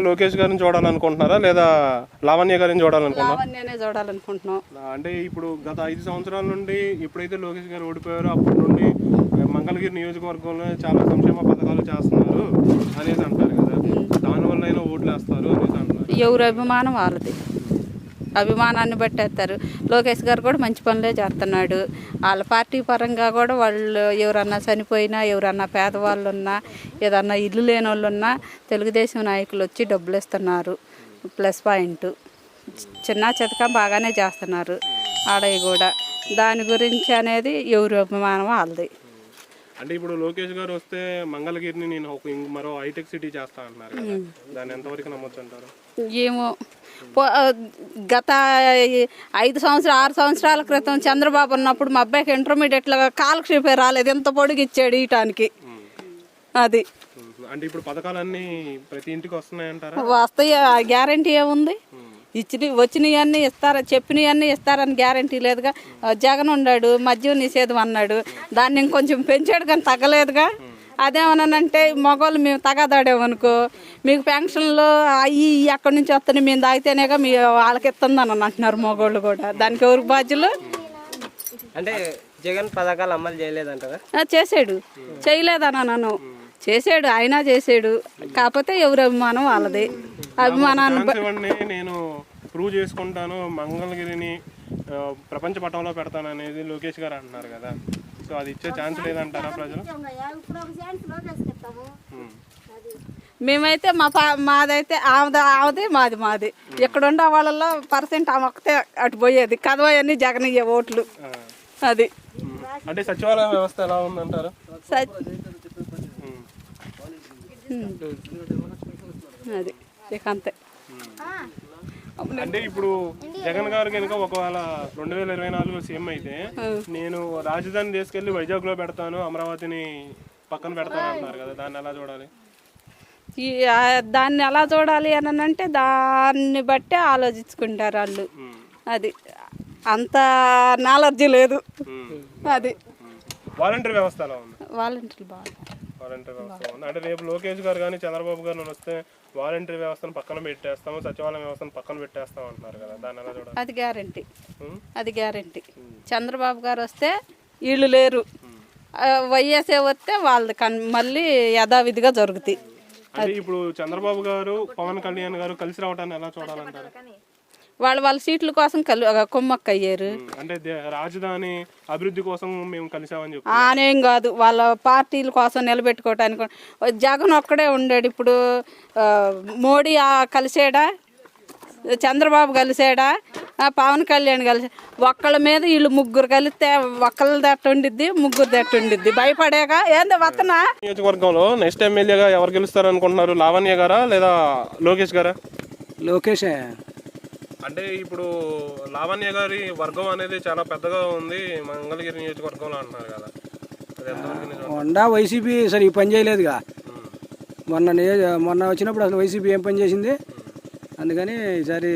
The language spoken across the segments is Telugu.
లోకేష్ గారిని చూడాలనుకుంటున్నారా లేదా లావణ్య గారిని చూడాలనుకుంటున్నారా? లావణ్యనే చూడాలనుకుంటున్నాం. అంటే ఇప్పుడు గత 5 సంవత్సరాల నుండి ఎప్పుడైతే లోకేష్ గారు ఓడిపోయారో అప్పటి నుండి మంగళగిరి నియోజకవర్గంలో చాలా సంక్షేమ పథకాలు చేస్తున్నారు అనేసి అంటారు కదా, దానివల్ల అయినా ఓట్లు వేస్తారు అనేసి అంటారు. ఎవరు అభిమానం వాళ్ళది, అభిమానాన్ని బట్టి వేస్తారు. లోకేష్ గారు కూడా మంచి పనులే చేస్తున్నాడు. వాళ్ళ పార్టీ పరంగా కూడా వాళ్ళు ఎవరన్నా చనిపోయినా, ఎవరన్నా పేదవాళ్ళు ఉన్నా, ఏదన్నా ఇల్లు లేని వాళ్ళు ఉన్నా తెలుగుదేశం నాయకులు వచ్చి డబ్బులు ఇస్తున్నారు. ప్లస్ పాయింట్ చిన్న చితక బాగానే చేస్తున్నారు ఆడవి కూడా. దాని గురించి అనేది ఎవరు అభిమానం వాళ్ళది. అంటే ఇప్పుడు లోకేష్ గారు వస్తే మంగళగిరిని నేను మరో హైటెక్ సిటీ చేస్తా అంటున్నారు కదా, దాన్ని ఎంతవరకు నమ్మొచ్చు అంటారు? ఏమో గత 5 సంవత్సరాలు 6 సంవత్సరాల క్రితం చంద్రబాబు ఉన్నప్పుడు మా అబ్బాయికి ఇంటర్మీడియట్లో కాలక్షేపే రాలేదు, ఎంత పొడుగు ఇచ్చాడు ఇయటానికి. అది అంటే ఇప్పుడు పథకాలన్నీ ప్రతి ఇంటికి వస్తున్నాయంటారా? వస్తాయి, గ్యారంటీ ఏముంది? వచ్చినవన్నీ ఇస్తారా, చెప్పినవన్నీ ఇస్తారని గ్యారంటీ లేదుగా. జగన్ ఉన్నాడు, మద్యం నిషేధం అన్నాడు, దాన్ని ఇంకొంచెం పెంచాడు కానీ తగ్గలేదుగా. అదేమనంటే మగవాళ్ళు మేము తగదాడేమనుకో, మీకు పెన్షన్లు అవి అక్కడి నుంచి వస్తాయి, మేము తాగితేనేగా మీ వాళ్ళకి ఇస్తుందని అంటున్నారు మగవాళ్ళు కూడా. దానికి ఎవరికి బాధ్యులు? అంటే జగన్ పథకాలు అమలు చేయలేదంటారా? చేసాడు, చేయలేదన్నా నన్ను చేసాడు, ఆయన చేసాడు. కాకపోతే ఎవరి అభిమానం వాళ్ళది. అభిమానాన్ని నేను ప్రూవ్ చేసుకుంటాను, మంగళగిరిని ప్రపంచ పటంలో పెడతాను అనేది లోకేష్ గారు అంటున్నారు కదా, సో అది ఇచ్చే ఛాన్స్ లేదంటారా ప్రజలు? మేమైతే మాదైతే ఆమెది మాది ఇక్కడ ఉండే వాళ్ళలో పర్సెంట్ ఆమె ఒక్కతే అటు పోయేది. కదవన్నీ జగన్ ఇయ్యే ఓట్లు. అది అంటే సచివాలయ వ్యవస్థ ఎలా ఉందంటారు? అది ఇక అంతే. అంటే ఇప్పుడు జగన్ గారు కనుక ఒకవేళ 2024 సీఎం అయితే నేను రాజధాని తీసుకెళ్లి వైజాగ్ లో పెడతాను, అమరావతిని పక్కన పెడతాను అంటున్నారు కదా, దాన్ని ఎలా చూడాలి? దాన్ని ఎలా చూడాలి అని అంటే దాన్ని బట్టే ఆలోచించుకుంటారు వాళ్ళు. అది అంత నాలెడ్జీ లేదు. అది వాలంటీర్ వ్యవస్థ ఎలా ఉంది? వాలంటీర్లు బాగుంది. వాలంటీర్ వ్యవస్థ ఉంది. అంటే రేపు లోకేష్ గారు కానీ చంద్రబాబు గారు వస్తే వాలంటీర్ వ్యవస్థను పక్కన పెట్టేస్తాము, సచివాలయ వ్యవస్థను పక్కన పెట్టేస్తాం అంటున్నారు కదా, దాన్ని ఎలా చూడాలి? అది గ్యారంటీ, అది గ్యారంటీ. చంద్రబాబు గారు వస్తే వీళ్ళు లేరు, వైఎస్ఏ వస్తే వాళ్ళది మళ్ళీ యథావిధిగా జరుగుతాయి. అంటే ఇప్పుడు చంద్రబాబు గారు పవన్ కళ్యాణ్ గారు కలిసి రావటాన్ని ఎలా చూడాలంటారు? వాళ్ళ సీట్ల కోసం కుమ్మక్క అయ్యారు. అంటే రాజధాని అభివృద్ధి కోసం మేము కలిసామని చెప్పి అనేం కాదు, వాళ్ళ పార్టీల కోసం నిలబెట్టుకోవటానికి. జగన్ ఒక్కడే ఉండాడు. ఇప్పుడు మోడీ కలిసాడా, చంద్రబాబు కలిసాడా, పవన్ కళ్యాణ్ కలిసా? ఒక్కళ్ళ మీద వీళ్ళు ముగ్గురు కలిస్తే ఒక్కళ్ళది ఎట్ట ఉండిద్ది, ముగ్గురిది ఎట్ట ఉండిద్ది? భయపడేగా ఏంది వత్తనా? నియోజకవర్గంలో నెక్స్ట్ ఎమ్మెల్యేగా ఎవరు గెలుస్తారు అనుకుంటున్నారు? లావణ్య గారా లేదా లోకేష్ గారా? లోకేషే. అంటే ఇప్పుడు లావణ్య గారి వర్గం అనేది చాలా పెద్దగా ఉంది మంగళగిరి నియోజకవర్గంలో అంటున్నారు కదా, మొన్న వైసీపీ సరే ఈ పని చేయలేదుగా. మొన్న వచ్చినప్పుడు అసలు వైసీపీ ఏం పని చేసింది, అందుకని ఈసారి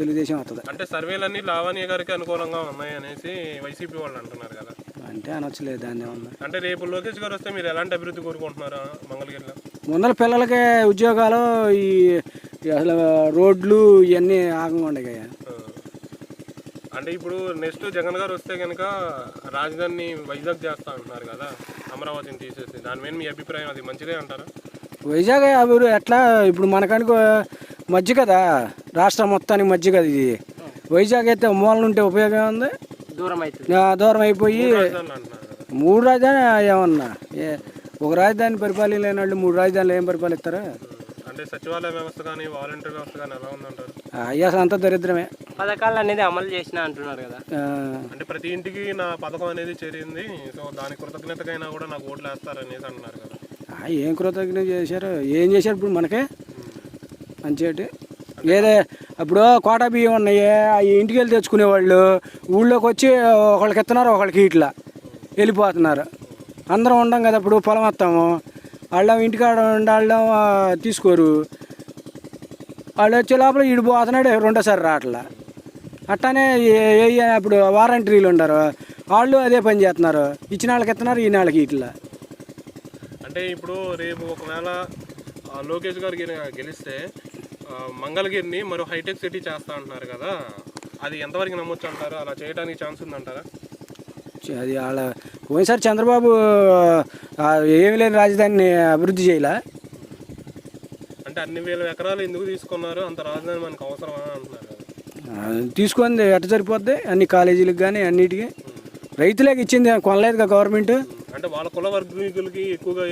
తెలుగుదేశం వస్తుంది. అంటే సర్వేలన్నీ లావణ్య గారికి అనుకూలంగా ఉన్నాయి అనేసి వైసీపీ వాళ్ళు అంటున్నారు కదా, అంటే అనొచ్చలేదు దాన్ని ఏమన్నా. అంటే రేపు లోకేష్ గారు వస్తే మీరు ఎలాంటి అభివృద్ధి కోరుకుంటున్నారా మంగళగిరిలో? ముందర పిల్లలకి ఉద్యోగాలు, ఈ అసలు రోడ్లు ఇవన్నీ ఆగంగా. అంటే ఇప్పుడు నెక్స్ట్ జగన్ గారు వస్తే కనుక రాజధానిని వైజాగ్ చేస్తా అంటున్నారు కదా, అమరావతిని తీసేసి, దాని మీద మీ అభిప్రాయం అది మంచిదే అంటారా? వైజాగ్ ఎట్లా ఇప్పుడు మనకనుకో మధ్య కదా, రాష్ట్రం మొత్తానికి మధ్య కదా ఇది. వైజాగ్ అయితే మూలన ఉంటే ఉపయోగం ఉంది, దూరం అయిపోయి 3 రాజధాని ఏమన్నా ఒక రాజధాని పరిపాలన వాళ్ళు 3 రాజధానులు ఏం పరిపాలిస్తారా? అంటే సచివాలయ వ్యవస్థ కానీ వాలంటీర్ వ్యవస్థ కానీ ఎలా ఉందంటారు? అయ్యా అంత దరిద్రమే. పథకాలు అనేది అమలు చేసిన అంటున్నారు కదా, అంటే ప్రతి ఇంటికి నా పథకం అనేది చేరింది, సో దాని కృతజ్ఞతకైనా కూడా నాకు ఓట్లు వేస్తారనేసి అంటున్నారు కదా. ఏం కృతజ్ఞత చేశారు, ఏం చేశారు ఇప్పుడు మనకే మంచి? ఏదే అప్పుడు కోటా బియ్యం ఉన్నాయి, ఇంటికి వెళ్ళి తెచ్చుకునేవాళ్ళు ఊళ్ళోకి వచ్చి ఒకళ్ళకి ఇస్తున్నారు, ఒకళ్ళకి ఇట్లా వెళ్ళిపోతున్నారు. అందరం ఉండం కదా, ఇప్పుడు పొలం వస్తాము, వాళ్ళం ఇంటికాడ వాళ్ళం తీసుకోరు, వాళ్ళు వచ్చే లోపల ఈడు పోతున్నాడు, రెండోసారి రావట్లా. అట్లానే అప్పుడు వారంటీలు ఉండరు, వాళ్ళు అదే పని చేస్తున్నారు, ఇచ్చిన వాళ్ళకి ఇస్తున్నారు, ఈ నాళ్ళకి ఇట్లా. అంటే ఇప్పుడు రేపు ఒకవేళ లోకేష్ గారు గెలిస్తే మంగళగిరిని మరో హైటెక్ సిటీ చేస్తా అంటున్నారు కదా, అది ఎంతవరకు నమ్మొచ్చు అంటారు? అలా చేయడానికి ఛాన్స్ ఉందంటారా? అది వాళ్ళ పోయినసారి చంద్రబాబు ఏమి లేని రాజధానిని అభివృద్ధి చేయలే. అంటే అన్ని వేల ఎకరాలు ఎందుకు తీసుకున్నారు, అంత రాజధాని మనకు అవసరమా అంటున్నారు కదా. తీసుకుంది ఎట్ట సరిపోద్ది, అన్ని కాలేజీలకు కానీ అన్నిటికీ రైతులకు ఇచ్చింది, కొనలేదుగా గవర్నమెంట్. అంటే వాళ్ళ కుల వర్గీకులకి ఎక్కువగా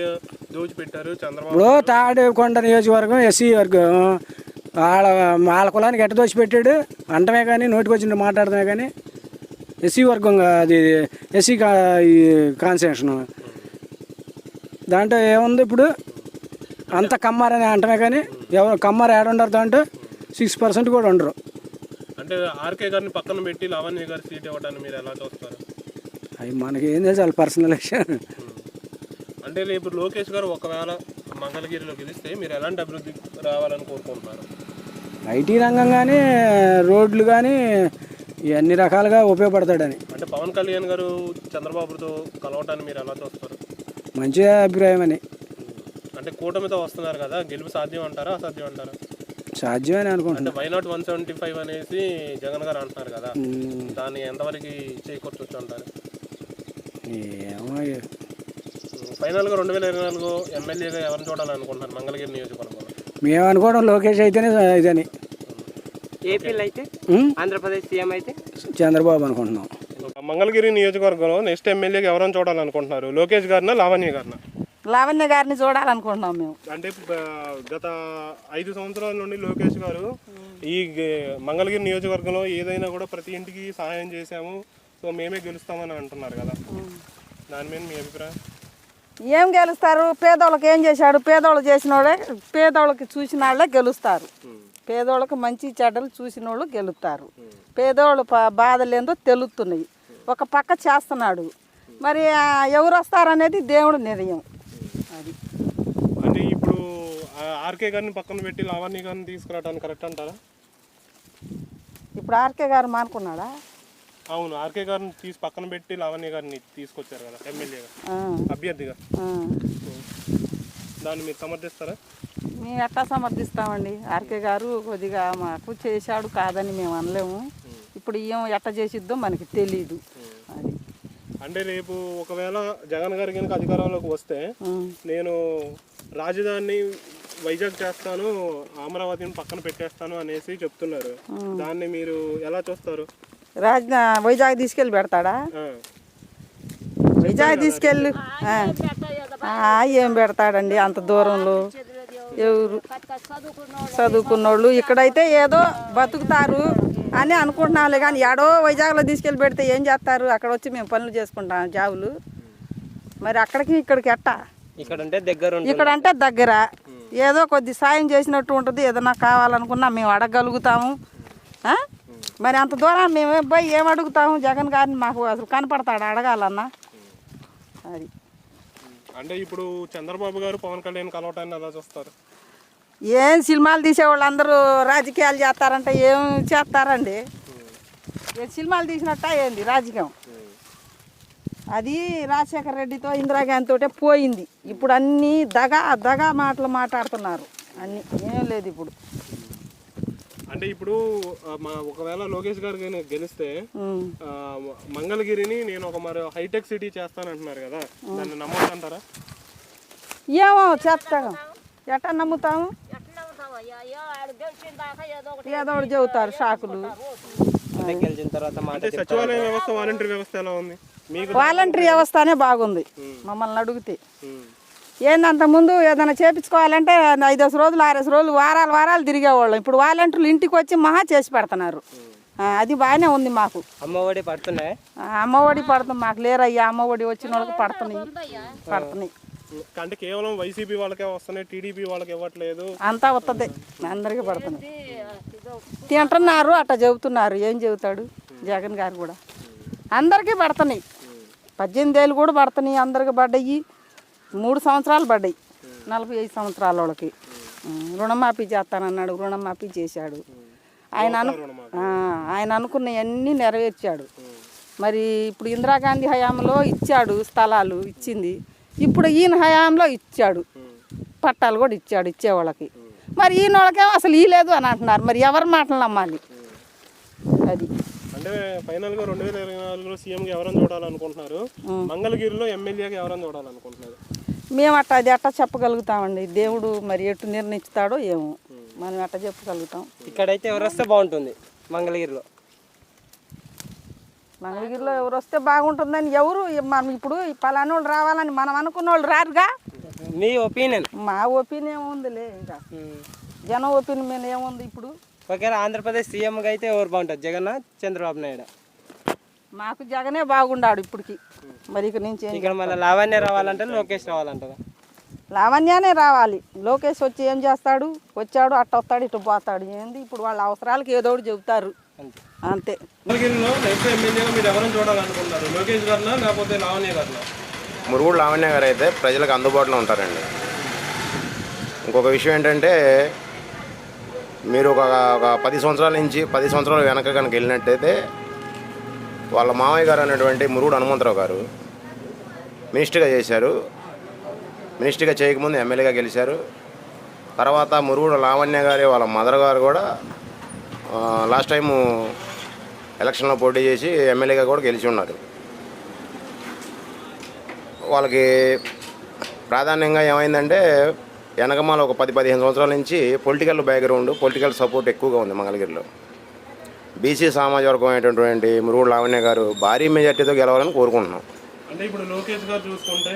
దోచిపెట్టారు చంద్రబాబు. ఇప్పుడు తాడేకొండ నియోజకవర్గం ఎస్సీ వర్గం, వాళ్ళ కులానికి ఎట్ట దోచిపెట్టాడు అంటమే కానీ నోటికి వచ్చిన మాట్లాడటమే కానీ. ఎస్సీ వర్గం అది ఎస్సీ కాన్సెన్షన్ దాంట్లో ఏముంది ఇప్పుడు, అంత కమ్మారని అంటమే కానీ ఎవరు కమ్మారు ఏడుండరు దాంట్లో 6% కూడా ఉండరు. అంటే ఆర్కే గారిని పక్కన పెట్టి లావణ్య గారి సీట్ ఇవ్వడానికి మీరు ఎలా చూస్తారు? అవి మనకి ఏం తెలుసు, వాళ్ళ పర్సనల్ విషయం. అంటే రేపు లోకేష్ గారు ఒకవేళ మంగళగిరిలో గెలిస్తే మీరు ఎలాంటి అభివృద్ధి రావాలని కోరుకుంటున్నారు? ఐటీ రంగం కానీ రోడ్లు కానీ అన్ని రకాలుగా ఉపయోగపడతాడని. అంటే పవన్ కళ్యాణ్ గారు చంద్రబాబుతో కలవటాన్ని మీరు ఎలా చూస్తారు? మంచి అభిప్రాయం అని. అంటే కూటమితో వస్తున్నారు కదా, గెలుపు సాధ్యం అంటారా అసాధ్యం అంటారా? సాధ్యమని అంటే అనుకుంటున్నాను. వై నాట్ 175 అనేసి జగన్ గారు అంటున్నారు కదా, దాన్ని ఎంతవరకు చేకూర్చొచ్చు అంటారు? ఏమో ఫైనల్గా 2024 ఎమ్మెల్యేగా ఎవరిని చూడాలనుకుంటున్నారు మంగళగిరి నియోజకవర్గంలో? మేము అనుకోవడం లోకేష్ అయితేనే ఇదని. ఏపీలో అయితే ఆంధ్రప్రదేశ్ సీఎం అయితే చంద్రబాబు అనుకుంటున్నాం. మంగళగిరి నియోజకవర్గంలో నెక్స్ట్ ఎమ్మెల్యేగా ఎవరైనా చూడాలనుకుంటున్నారు? లోకేష్ గారినా లావణ్య గారినా? లావణ్య గారిని చూడాలనుకుంటున్నాం మేము. అంటే గత 5 సంవత్సరాల నుండి లోకేష్ గారు ఈ మంగళగిరి నియోజకవర్గంలో ఏదైనా కూడా ప్రతి ఇంటికి సహాయం చేశాము, సో మేమే గెలుస్తామని అంటున్నారు కదా, దాని మీద మీ అభిప్రాయం? ఏం గెలుస్తారు? పేదోళ్ళకి ఏం చేశాడు? పేదోళ్ళు చేసిన వాళ్ళే, పేదోళ్ళకి చూసిన వాళ్ళే గెలుస్తారు. పేదోళ్ళకి మంచి చెడ్డలు చూసిన వాళ్ళు గెలుస్తారు. పేదోళ్ళు బాధలు ఏందో తెలుస్తున్నాయి. ఒక పక్క చేస్తున్నాడు, మరి ఎవరు వస్తారనేది దేవుడు నిర్ణయం. అది అంటే ఇప్పుడు ఆర్కే గారిని పక్కన పెట్టి లావణ్య గారిని తీసుకురావడానికి కరెక్ట్ అంటారా? ఇప్పుడు ఆర్కే గారు మానుకున్నాడా? అవును, ఆర్కే గారిని తీసి పక్కన పెట్టి లావణ్య గారిని తీసుకొచ్చారు కదా ఎమ్మెల్యేగా, అభ్యర్థిగా. దాన్ని మీరు సమర్థిస్తారా? మేము ఎట్లా సమర్థిస్తామండి? ఆర్కే గారు కొద్దిగా మాకు చేశాడు కాదని మేము అనలేము. ఇప్పుడు ఏం ఎట్లా చేసిద్దో మనకి తెలీదు. అది అంటే రేపు ఒకవేళ జగన్ గారి కనుక అధికారంలోకి వస్తే నేను రాజధానిని వైజాగ్ చేస్తాను, అమరావతిని పక్కన పెట్టేస్తాను అనేసి చెప్తున్నారు, దాన్ని మీరు ఎలా చూస్తారు? వైజాగ్ తీసుకెళ్ళి పెడతాడా? వైజాగ్ తీసుకెళ్ళి ఏం పెడతాడండి అంత దూరంలో? ఎవరు చదువుకున్నోళ్ళు ఇక్కడైతే ఏదో బతుకుతారు అని అనుకుంటున్నాంలే, కానీ ఏడో వైజాగ్లో తీసుకెళ్ళి పెడితే ఏం చేస్తారు? అక్కడ వచ్చి మేము పనులు చేసుకుంటాం జాబులు, మరి అక్కడికి ఇక్కడికి ఎట్టా? ఇక్కడంటే దగ్గర ఏదో కొద్ది సాయం చేసినట్టు ఉంటుంది. ఏదన్నా కావాలనుకున్నా మేము అడగగలుగుతాము. మరి అంత దూరం మేము పోయి ఏం అడుగుతాము? జగన్ గారిని మాకు అసలు కనపడతాడు అడగాలన్నా? అది అంటే ఇప్పుడు చంద్రబాబు గారు పవన్ కళ్యాణ్ కలవటాన్ని ఎలా చూస్తారు? ఏం సినిమాలు తీసేవాళ్ళు అందరూ రాజకీయాలు చేస్తారంటే ఏం చేస్తారండి? సినిమాలు తీసినట్ట ఏంది రాజకీయం? అది రాజశేఖర రెడ్డితో ఇందిరాగాంధీ తోటే పోయింది. ఇప్పుడు అన్నీ దగా మాటలు మాట్లాడుతున్నారు, అన్నీ ఏం లేదు ఇప్పుడు. అంటే ఇప్పుడు ఒకవేళ లోకేష్ గారు గెలిస్తే మంగళగిరిని నేను ఒక మరి హైటెక్ సిటీ చేస్తానంటున్నారు కదా, దాన్ని నమ్మొచ్చంటారా? ఏమో చేస్తాం, ఎట్లా నమ్ముతాము? ఏదో ఒకటి చెబుతారు షాకులు. అంటే సచివాలయ వ్యవస్థ వాలంటీర్ వ్యవస్థ ఎలా ఉంది మీకు? వాలంటీర్ వ్యవస్థనే బాగుంది మమ్మల్ని అడిగితే. ఏందంత ముందు ఏదైనా చేపించుకోవాలంటే 5 రోజులు 6 రోజులు వారాలు తిరిగేవాళ్ళం. ఇప్పుడు వాలంటీర్లు ఇంటికి వచ్చి మహా చేసి పెడుతున్నారు. అది బాగానే ఉంది మాకు. అమ్మఒడి పడుతున్నాయి? అమ్మఒడి పడుతుంది మాకు. లేరయ్యా, అమ్మఒడి వచ్చిన వాళ్ళకి పడుతున్నాయి. అంటే కేవలం వైసీపీ వాళ్ళకే వస్తున్నాయి, టీడీపీ వాళ్ళకి ఇవ్వట్లేదు. అంతా వస్తుంది, అందరికీ పడుతున్నాయి. తింటున్నారు అట్లా చెబుతున్నారు. ఏం చెబుతాడు జగన్ గారు కూడా? అందరికీ పడుతున్నాయి. 18 ఏళ్ళు కూడా పడుతున్నాయి, అందరికి పడ్డాయి. 3 సంవత్సరాలు పడ్డాయి 45 సంవత్సరాల వాళ్ళకి. రుణమాఫీ చేస్తానన్నాడు, రుణమాఫీ చేశాడు. ఆయన అనుకున్నవన్నీ నెరవేర్చాడు. మరి ఇప్పుడు ఇందిరాగాంధీ హయాంలో ఇచ్చాడు, స్థలాలు ఇచ్చింది. ఇప్పుడు ఈయన హయాంలో ఇచ్చాడు. పట్టాలు కూడా ఇచ్చాడు ఇచ్చేవాళ్ళకి. మరి ఈయన వాళ్ళకేమో అసలు ఇయ్యలేదు అని అంటున్నారు. మరి ఎవరి మాటలు నమ్మాలి? అది అంటే ఫైనల్ గా 2024లో సీఎంగా ఎవరైనా చూడాలనుకుంటున్నారు? మంగళగిరిలో ఎమ్మెల్యేగా ఎవరైనా చూడాలనుకుంటున్నారు? మేము అది అట్టా చెప్పగలుగుతామండి. దేవుడు మరి ఎటు నిర్ణయిస్తాడో ఏమో, మనం అట్టా చెప్పగలుగుతాం. ఇక్కడైతే ఎవరు వస్తే బాగుంటుంది? మంగళగిరిలో ఎవరు వస్తే బాగుంటుందని ఎవరు మనం ఇప్పుడు పలానా వాళ్ళు రావాలని మనం అనుకున్న వాళ్ళు రారుగా. మీ ఒపీనియన్? మా ఒపీనియన్ ఏముందిలే, ఇంకా జనం ఒపీనియన్ మీద ఏముంది ఇప్పుడు. ఒకవేళ ఆంధ్రప్రదేశ్ సీఎంగా అయితే ఎవరు బాగుంటుంది? జగన్, చంద్రబాబు నాయుడు? మాకు జగనే బాగుండాడు ఇప్పటికి. మరి ఇక నుంచి ఇక్కడ మళ్ళీ లావణ్య రావాలంటే లోకేష్ రావాలంటారా? లావణ్యానే రావాలి. లోకేష్ వచ్చి ఏం చేస్తాడు? వచ్చాడు అట్ట వస్తాడు ఇటు పోతాడు. ఏంది ఇప్పుడు వాళ్ళ అవసరాలకు ఏదో ఒకటి చెబుతారు అంతే. మంగళగిరిలో నెక్స్ట్ ఎమ్మెల్యేగా మీరు ఎవరైనా చూడాలనుకుంటున్నారు? లోకేష్ గారినా లేకపోతే లావణ్య గారినా? మురుగుడు లావణ్య గారు అయితే ప్రజలకు అందుబాటులో ఉంటారండి. ఇంకొక విషయం ఏంటంటే, మీరు ఒక 10 సంవత్సరాల నుంచి 10 సంవత్సరాల వెనక కనుక వెళ్ళినట్టయితే వాళ్ళ మామయ్య గారు అనేటువంటి మురుగుడు హనుమంతరావు గారు మినిస్టర్గా చేశారు. మినిస్టర్గా చేయకముందు ఎమ్మెల్యేగా గెలిచారు. తర్వాత మురుగుడు లావణ్య గారి వాళ్ళ మదర్ గారు కూడా లాస్ట్ టైము ఎలక్షన్లో పోటీ చేసి ఎమ్మెల్యేగా కూడా గెలిచి ఉన్నారు. వాళ్ళకి ప్రాధాన్యంగా ఏమైందంటే, వెనకమాల ఒక 10-15 సంవత్సరాల నుంచి పొలిటికల్ బ్యాక్గ్రౌండ్, పొలిటికల్ సపోర్ట్ ఎక్కువగా ఉంది మంగళగిరిలో. బీసీ సామాజిక వర్గం అయినటువంటి మురుగుడు లావణ్య గారు భారీ మెజార్టీతో గెలవాలని కోరుకుంటున్నాం. అంటే ఇప్పుడు లోకేష్ గారు చూసుకుంటే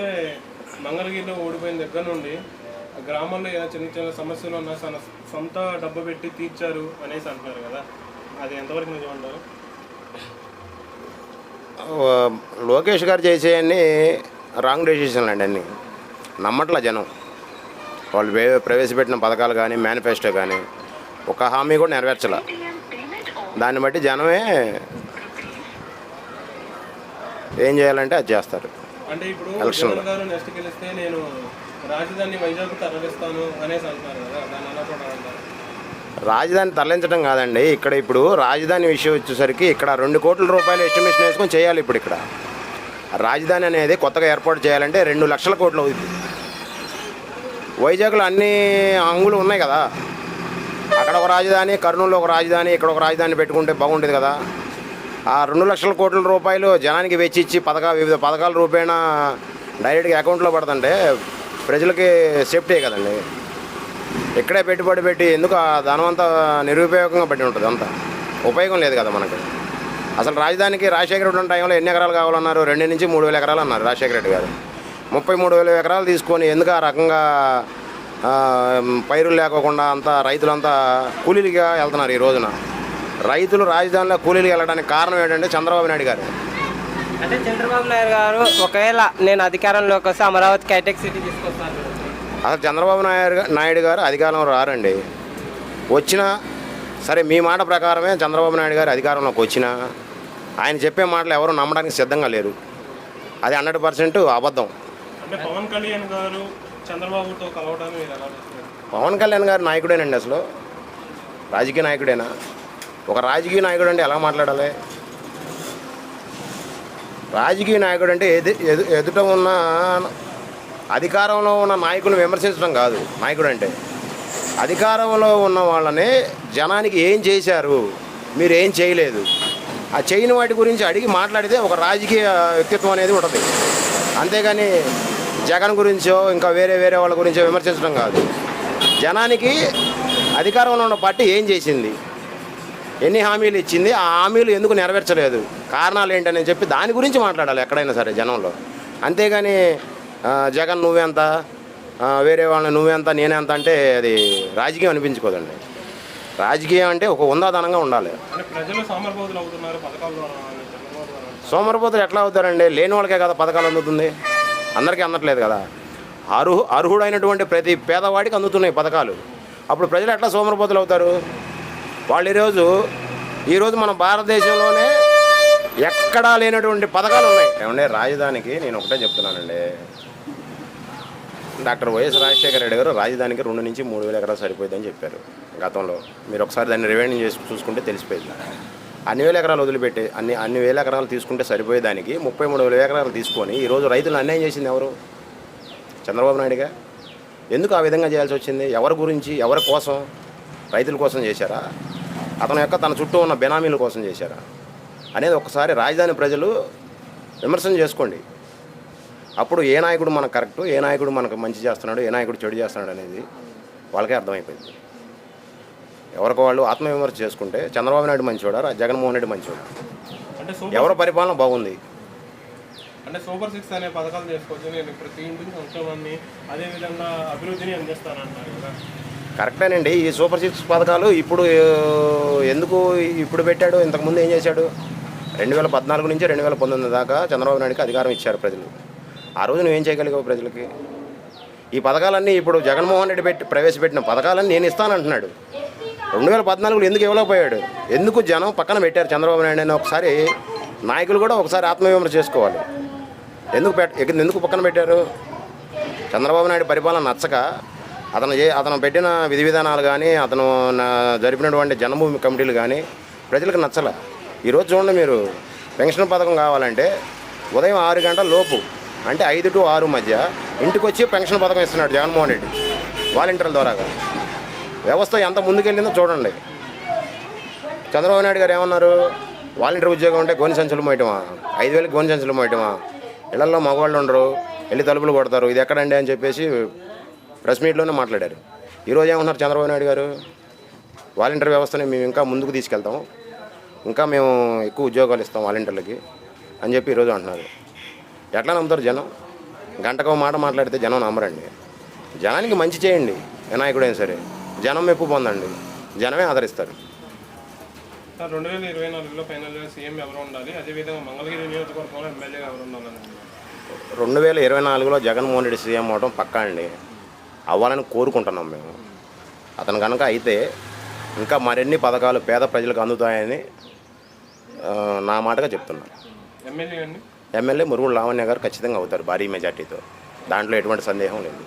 మంగళగిరిలో ఓడిపోయిన దగ్గర నుండి గ్రామాల్లో ఏదైనా చిన్న చిన్న సమస్యలు ఉన్నా సొంత డబ్బు పెట్టి తీర్చారు అనేసి అంటున్నారు కదా, అది ఎంతవరకు నిజం అంటారు? లోకేష్ గారు చేసేవన్నీ రాంగ్ డెసిషన్లు అండి. అన్నీ నమ్మట్ల జనం. వాళ్ళు ప్రవేశపెట్టిన పథకాలు కానీ మేనిఫెస్టో కానీ ఒక హామీ కూడా నెరవేర్చాల. దాన్ని బట్టి జనమే ఏం చేయాలంటే అది చేస్తారు. అంటే ఇప్పుడు జగన్ గారు నెక్స్ట్ గెలిస్తే నేను రాజధాని వైజాగ్ తరలిస్తాను అనేసి అంటున్నారు కదా, దాన్ని ఎలా చూడాలంటారు? రాజధాని తరలించడం కాదండి. ఇక్కడ ఇప్పుడు రాజధాని విషయం వచ్చేసరికి ఇక్కడ 2 కోట్ల రూపాయలు ఎస్టిమేషన్ వేసుకొని చేయాలి. ఇప్పుడు ఇక్కడ రాజధాని అనేది కొత్తగా ఏర్పాటు చేయాలంటే 2 లక్షల కోట్లు అవుతుంది. వైజాగ్లో అన్ని అంగులు ఉన్నాయి కదా, అక్కడ ఒక రాజధాని, కర్నూలులో ఒక రాజధాని, ఇక్కడ ఒక రాజధాని పెట్టుకుంటే బాగుంటుంది కదా. ఆ 2 లక్షల కోట్ల రూపాయలు జనానికి వెచ్చిచ్చి వివిధ పథకాల రూపేణా డైరెక్ట్గా అకౌంట్లో పడుతుంటే ప్రజలకి సేఫ్టీ కదండి. ఇక్కడే పెట్టుబడి పెట్టి ఎందుకు ఆ ధనమంతా నిరుపయోగంగా పడి ఉంటుంది, అంతా ఉపయోగం లేదు కదా మనకి. అసలు రాజధానికి రాజశేఖర రెడ్డి ఉన్న టైంలో ఎన్ని ఎకరాలు కావాలన్నారు? 2 నుంచి 3,000 ఎకరాలు అన్నారు రాజశేఖర రెడ్డి గారు. 33,000 ఎకరాలు తీసుకొని ఎందుకు ఆ రకంగా పైరులు లేకోకుండా అంతా రైతులంతా కూలీలుగా వెళ్తున్నారు. ఈ రోజున రైతులు రాజధానిలో కూలీలు వెళ్ళడానికి కారణం ఏంటంటే చంద్రబాబు నాయుడు గారు. అంటే చంద్రబాబు నాయుడు గారు ఒకవేళ నేను అధికారంలోకి వస్తే అమరావతికి హైటెక్ సిటీ తీసుకొస్తాను. అసలు చంద్రబాబు నాయుడు గారు అధికారంలో రారండి. వచ్చినా సరే మీ మాట ప్రకారమే చంద్రబాబు నాయుడు గారు అధికారంలోకి వచ్చినా ఆయన చెప్పే మాటలు ఎవరు నమ్మడానికి సిద్ధంగా లేరు. అది 100% అబద్ధం. అంటే పవన్ కళ్యాణ్ గారు చంద్రబాబుతో కలవడానికి మీరు ఎలా చూస్తారు? పవన్ కళ్యాణ్ గారు నాయకుడేనండి. అసలు రాజకీయ నాయకుడేనా? ఒక రాజకీయ నాయకుడు అంటే ఎలా మాట్లాడాలి? రాజకీయ నాయకుడు అంటే ఎదుట ఉన్న అధికారంలో ఉన్న నాయకులను విమర్శించడం కాదు. నాయకుడు అంటే అధికారంలో ఉన్న వాళ్ళని జనానికి ఏం చేశారు, మీరు ఏం చేయలేదు, ఆ చేయని వాటి గురించి అడిగి మాట్లాడితే ఒక రాజకీయ వ్యక్తిత్వం అనేది ఉంటుంది. అంతేగాని జగన్ గురించో ఇంకా వేరే వాళ్ళ గురించో విమర్శించడం కాదు. జనానికి అధికారంలో ఉన్న పార్టీ ఏం చేసింది, ఎన్ని హామీలు ఇచ్చింది, ఆ హామీలు ఎందుకు నెరవేర్చలేదు, కారణాలు ఏంటని చెప్పి దాని గురించి మాట్లాడాలి ఎక్కడైనా సరే జనంలో. అంతేగాని జగన్ నువ్వెంత, వేరే వాళ్ళని నువ్వెంత నేనెంత అంటే అది రాజకీయం అనిపించుకోదండి. రాజకీయం అంటే ఒక ఉందాదనంగా ఉండాలి. సోమరిపోతులు ఎట్లా అవుతారండి? లేని వాళ్ళకే కదా పథకాలు అందుతుంది, అందరికీ అందట్లేదు కదా. అర్హుడైనటువంటి ప్రతి పేదవాడికి అందుతున్నాయి పథకాలు. అప్పుడు ప్రజలు ఎట్లా సోమరిపోతులు అవుతారు? వాళ్ళు ఈరోజు మన భారతదేశంలోనే ఎక్కడా లేనటువంటి పథకాలు ఉన్నాయి. ఏమంటే రాజధానికి నేను ఒకటే చెప్తున్నానండి, డాక్టర్ వైఎస్ రాజశేఖర రెడ్డి గారు రాజధానికి 2 నుంచి 3,000 ఎకరాలు సరిపోయిందని చెప్పారు గతంలో. మీరు ఒకసారి దాన్ని రివైండ్ చేసి చూసుకుంటే తెలిసిపోయింది. అన్ని వేల ఎకరాలు వదిలిపెట్టి అన్ని వేల ఎకరాలు తీసుకుంటే సరిపోయేదానికి 33,000 ఎకరాలు తీసుకొని ఈరోజు రైతులు అన్యాయం చేసింది ఎవరు? చంద్రబాబు నాయుడుగా. ఎందుకు ఆ విధంగా చేయాల్సి వచ్చింది? ఎవరి గురించి, ఎవరి కోసం? రైతుల కోసం చేశారా, అతని యొక్క తన చుట్టూ ఉన్న బెనామీల కోసం చేశారా అనేది ఒకసారి రాజధాని ప్రజలు విమర్శన చేసుకోండి. అప్పుడు ఏ నాయకుడు మనకు కరెక్టు, ఏ నాయకుడు మనకు మంచి చేస్తున్నాడు, ఏ నాయకుడు చెడు చేస్తున్నాడు అనేది వాళ్ళకే అర్థమైపోయింది. ఎవరికి వాళ్ళు ఆత్మవిమర్శ చేసుకుంటే చంద్రబాబు నాయుడు మంచివాడా, జగన్మోహన్ రెడ్డి మంచివాడా, అంటే ఎవరి పరిపాలన బాగుంది? అంటే సూపర్ 6 అనే పథకాలు చేసుకోవచ్చు, నేను ప్రతి ఇంటికి సంక్షేమాన్ని అదేవిధంగా అభివృద్ధిని అందిస్తానన్నారు కదా. కరెక్టేనండి. ఈ సూపర్ 6 పథకాలు ఇప్పుడు ఎందుకు ఇప్పుడు పెట్టాడు? ఇంతకుముందు ఏం చేశాడు? 2014 నుంచి 2019 దాకా చంద్రబాబు నాయుడుకి అధికారం ఇచ్చారు ప్రజలు. ఆ రోజు నువ్వేం చేయగలిగావు ప్రజలకి? ఈ పథకాలన్నీ ఇప్పుడు జగన్మోహన్ రెడ్డి ప్రవేశపెట్టిన పథకాలన్నీ నేను ఇస్తానంటున్నాడు. 2014లో ఎందుకు ఇవ్వలేకపోయాడు? ఎందుకు జనం పక్కన పెట్టారు చంద్రబాబు నాయుడు అని ఒకసారి నాయకులు కూడా ఒకసారి ఆత్మవిమర్శ చేసుకోవాలి. ఎందుకు పక్కన పెట్టారు? చంద్రబాబు నాయుడు పరిపాలన నచ్చక అతను పెట్టిన విధి విధానాలు కానీ, అతను జరిపినటువంటి జన్మభూమి కమిటీలు కానీ ప్రజలకు నచ్చల. ఈరోజు చూడండి, మీరు పెన్షన్ పథకం కావాలంటే ఉదయం 6 గంటల లోపు, అంటే 5 to 6 మధ్య ఇంటికి వచ్చి పెన్షన్ పథకం ఇస్తున్నాడు జగన్మోహన్ రెడ్డి వాలంటీర్ల ద్వారాగా. వ్యవస్థ ఎంత ముందుకెళ్ళిందో చూడండి. చంద్రబాబు నాయుడు గారు ఏమన్నారు? వాలంటీర్ ఉద్యోగం అంటే గోని సంచులు మోయటమా, 5,000కి గోని సంచులు మోయటమా, ఇళ్లలో మగవాళ్ళు ఉండరు, వెళ్ళి తలుపులు కొడతారు, ఇది ఎక్కడండి అని చెప్పేసి ప్రెస్ మీట్లోనే మాట్లాడారు. ఈరోజు ఏమన్నారు చంద్రబాబు నాయుడు గారు? వాలంటీర్ వ్యవస్థని మేము ఇంకా ముందుకు తీసుకెళ్తాం, ఇంకా మేము ఎక్కువ ఉద్యోగాలు ఇస్తాం వాలంటీర్లకి అని చెప్పి ఈరోజు అంటున్నారు. ఎట్లా నమ్ముతారు జనం? గంటకో మాట మాట్లాడితే జనం నమ్మరండి. జనానికి మంచి చేయండి, ఏ నాయకుడైనా సరే, జనం మెప్పు పొందండి, జనమే ఆదరిస్తారు. సార్ 2024లో ఫైనల్గా సీఎం ఎవరు ఉండాలి, అదేవిధంగా మంగళగిరి నియోజకవర్గంలో ఎమ్మెల్యేగా ఎవరు ఉండాలని? 2024లో జగన్మోహన్ రెడ్డి సీఎం అవడం పక్కా అండి. అవ్వాలని కోరుకుంటున్నాం మేము. అతను కనుక అయితే ఇంకా మరిన్ని పథకాలు పేద ప్రజలకు అందుతాయని నా మాటగా చెప్తున్నాను. ఎమ్మెల్యే అండి? ఎమ్మెల్యే మురుగుడు లావణ్య గారు ఖచ్చితంగా అవుతారు భారీ మెజార్టీతో, దాంట్లో ఎటువంటి సందేహం లేదు.